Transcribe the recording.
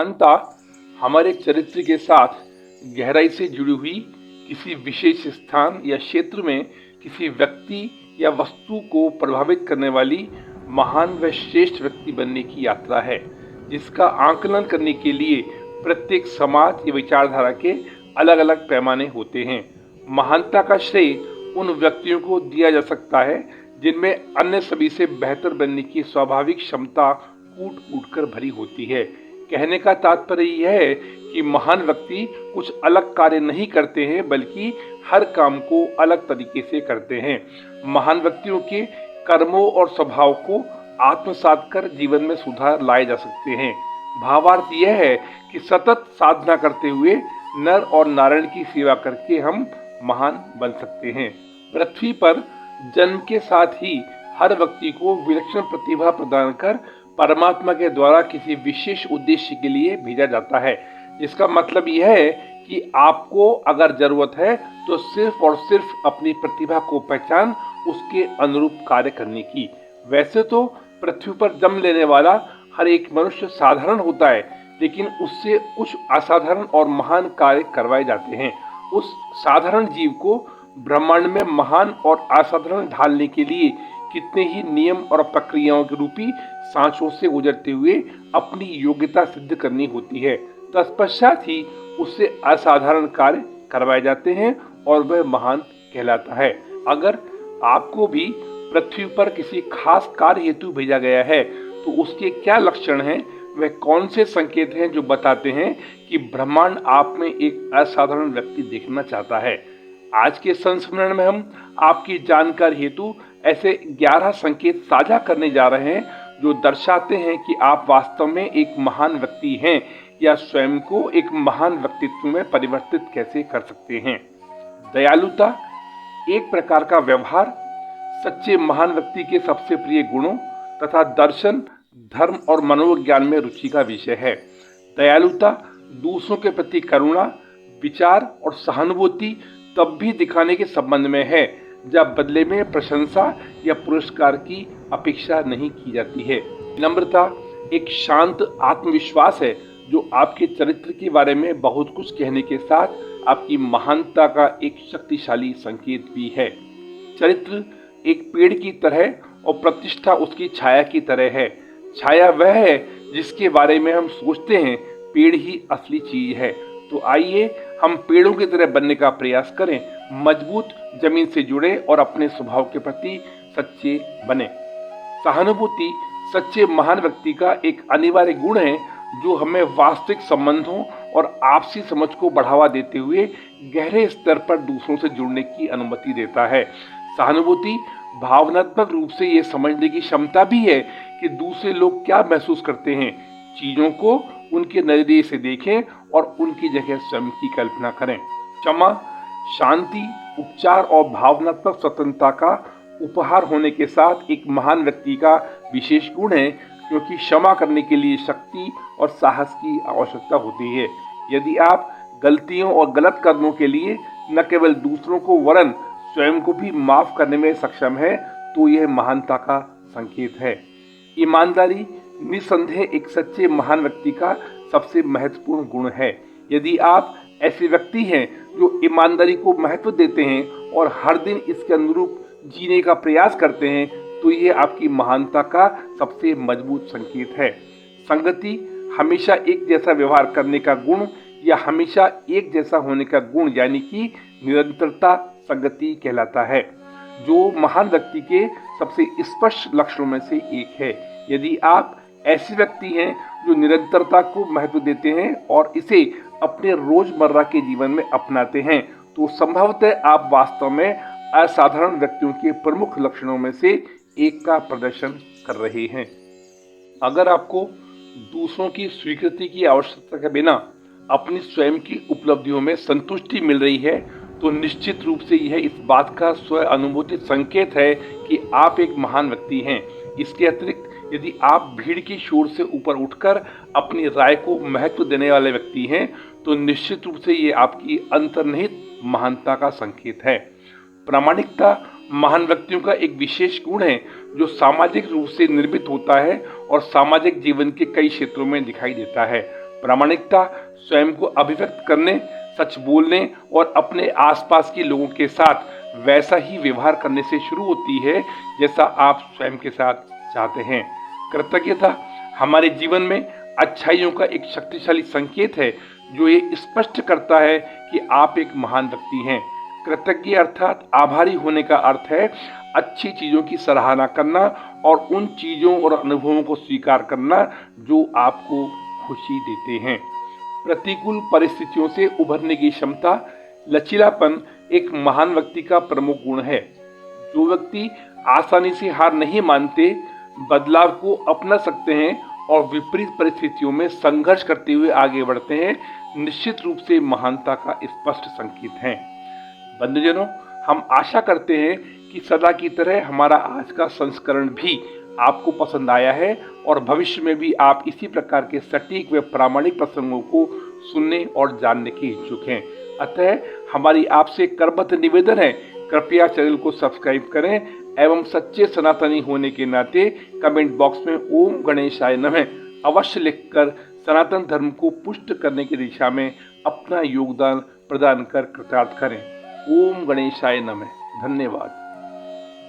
महानता हमारे चरित्र के साथ गहराई से जुड़ी हुई किसी विशेष स्थान या क्षेत्र में किसी व्यक्ति या वस्तु को प्रभावित करने वाली महान व श्रेष्ठ व्यक्ति बनने की यात्रा है, जिसका आकलन करने के लिए प्रत्येक समाज या विचारधारा के अलग अलग पैमाने होते हैं। महानता का श्रेय उन व्यक्तियों को दिया जा सकता है जिनमें अन्य सभी से बेहतर बनने की स्वाभाविक क्षमता कूट कूट कर भरी होती है। कहने का तात्पर्य यह है कि महान व्यक्ति कुछ अलग कार्य नहीं करते हैं, बल्कि हर काम को अलग तरीके से करते हैं। महान व्यक्तियों के कर्मों और स्वभाव को आत्मसात कर जीवन में सुधार लाए जा सकते हैं। भावार्थ यह है कि सतत साधना करते हुए नर और नारायण की सेवा करके हम महान बन सकते हैं। पृथ्वी पर जन्म के साथ ही हर व्यक्ति को विलक्षण प्रतिभा प्रदान कर परमात्मा के द्वारा किसी विशेष उद्देश्य के लिए भेजा जाता है। इसका मतलब यह है कि आपको अगर जरूरत है तो सिर्फ और सिर्फ अपनी प्रतिभा को पहचान उसके अनुरूप कार्य करने की। वैसे तो पृथ्वी पर जन्म लेने वाला हर एक मनुष्य साधारण होता है, लेकिन उससे कुछ असाधारण और महान कार्य करवाए जाते हैं। उस साधारण जीव को ब्रह्मांड में महान और असाधारण ढालने के लिए कितने ही नियम और प्रक्रियाओं के रूपी सांचों से गुजरते हुए अपनी योग्यता सिद्ध करनी होती है। तत्पश्चात ही उससे असाधारण कार्य करवाए जाते हैं और वह महान कहलाता है। अगर आपको भी पृथ्वी पर किसी खास कार्य हेतु भेजा गया है तो उसके क्या लक्षण हैं, वह कौन से संकेत हैं जो बताते हैं कि ब्रह्मांड आप में एक असाधारण व्यक्ति देखना चाहता है। आज के संस्मरण में हम आपकी जानकारी हेतु ऐसे 11 संकेत साझा करने जा रहे हैं जो दर्शाते हैं कि आप वास्तव में एक महान व्यक्ति हैं या स्वयं को एक महान व्यक्तित्व में परिवर्तित कैसे कर सकते हैं। दयालुता एक प्रकार का व्यवहार सच्चे महान व्यक्ति के सबसे प्रिय गुणों तथा दर्शन, धर्म और मनोविज्ञान में रुचि का विषय है। दयालुता दूसरों के प्रति करुणा, विचार और सहानुभूति तब भी दिखाने के संबंध में है जब बदले में प्रशंसा या पुरस्कार की अपेक्षा नहीं की जाती है। विनम्रता एक शांत आत्मविश्वास है जो आपके चरित्र के बारे में बहुत कुछ कहने के साथ आपकी महानता का एक शक्तिशाली संकेत भी है। चरित्र एक पेड़ की तरह और प्रतिष्ठा उसकी छाया की तरह है। छाया वह है जिसके बारे में हम सोचते हैं, पेड़ ही असली चीज है। तो आइए हम पेड़ों की तरह बनने का प्रयास करें, मजबूत, जमीन से जुड़े और अपने स्वभाव के प्रति सच्चे बने। सहानुभूति सच्चे महान व्यक्ति का एक अनिवार्य गुण है जो हमें वास्तविक संबंधों और आपसी समझ को बढ़ावा देते हुए गहरे स्तर पर दूसरों से जुड़ने की अनुमति देता है। सहानुभूति भावनात्मक रूप से ये समझने की क्षमता भी है कि दूसरे लोग क्या महसूस करते हैं। चीजों को उनके नजरिए से देखें और उनकी जगह स्वयं की कल्पना करें। क्षमा शांति, उपचार और भावनात्मक स्वतंत्रता का उपहार होने के साथ एक महान व्यक्ति का विशेष गुण है, क्योंकि क्षमा करने के लिए शक्ति और साहस की आवश्यकता होती है। यदि आप गलतियों और गलत कर्मों के लिए न केवल दूसरों को वरन स्वयं को भी माफ करने में सक्षम है तो यह महानता का संकेत है। ईमानदारी निसंदेह एक सच्चे महान व्यक्ति का सबसे महत्वपूर्ण गुण है। यदि आप ऐसे व्यक्ति हैं जो ईमानदारी को महत्व देते हैं और हर दिन इसके अनुरूप जीने का प्रयास करते हैं तो ये आपकी महानता का सबसे मजबूत संकेत है। संगति हमेशा एक जैसा व्यवहार करने का गुण या हमेशा एक जैसा होने का गुण यानी कि निरंतरता संगति कहलाता है, जो महान व्यक्ति के सबसे स्पष्ट लक्षणों में से एक है। यदि आप ऐसे व्यक्ति हैं जो निरंतरता को महत्व देते हैं और इसे अपने रोजमर्रा के जीवन में अपनाते हैं तो संभवतः आप वास्तव में असाधारण व्यक्तियों के प्रमुख लक्षणों में से एक का प्रदर्शन कर रहे हैं। अगर आपको दूसरों की स्वीकृति की आवश्यकता के बिना अपनी स्वयं की उपलब्धियों में संतुष्टि मिल रही है तो निश्चित रूप से यह इस बात का स्व अनुभूति संकेत है कि आप एक महान व्यक्ति हैं। इसके अतिरिक्त यदि आप भीड़ की शोर से ऊपर उठकर अपनी राय को महत्व देने वाले व्यक्ति हैं तो निश्चित रूप से ये आपकी अंतर्निहित महानता का संकेत है। प्रामाणिकता महान व्यक्तियों का एक विशेष गुण है जो सामाजिक रूप से निर्मित होता है और सामाजिक जीवन के कई क्षेत्रों में दिखाई देता है। प्रामाणिकता स्वयं को अभिव्यक्त करने, सच बोलने और अपने आसपास के लोगों के साथ वैसा ही व्यवहार करने से शुरू होती है जैसा आप स्वयं के साथ चाहते हैं। कृतज्ञता हमारे जीवन में अच्छाइयों का एक शक्तिशाली संकेत है जो ये स्पष्ट करता है कि आप एक महान व्यक्ति हैं। कृतज्ञ अर्थात आभारी होने का अर्थ है अच्छी चीजों की सराहना करना और उन चीजों और अनुभवों को स्वीकार करना जो आपको खुशी देते हैं। प्रतिकूल परिस्थितियों से उभरने की क्षमता, लचीलापन एक महान व्यक्ति का प्रमुख गुण है। जो व्यक्ति आसानी से हार नहीं मानते, बदलाव को अपना सकते हैं और विपरीत परिस्थितियों में संघर्ष करते हुए आगे बढ़ते हैं, निश्चित रूप से महानता का स्पष्ट संकेत है। बंधुजनों, हम आशा करते हैं कि सदा की तरह हमारा आज का संस्करण भी आपको पसंद आया है और भविष्य में भी आप इसी प्रकार के सटीक व प्रामाणिक प्रसंगों को सुनने और जानने के इच्छुक हैं। अतः हमारी आपसे करबद्ध निवेदन है, कृपया चैनल को सब्सक्राइब करें एवं सच्चे सनातनी होने के नाते कमेंट बॉक्स में ओम गणेशाय नमः अवश्य लिखकर सनातन धर्म को पुष्ट करने की दिशा में अपना योगदान प्रदान कर कृतार्थ करें। ओम गणेशाय नमः। धन्यवाद।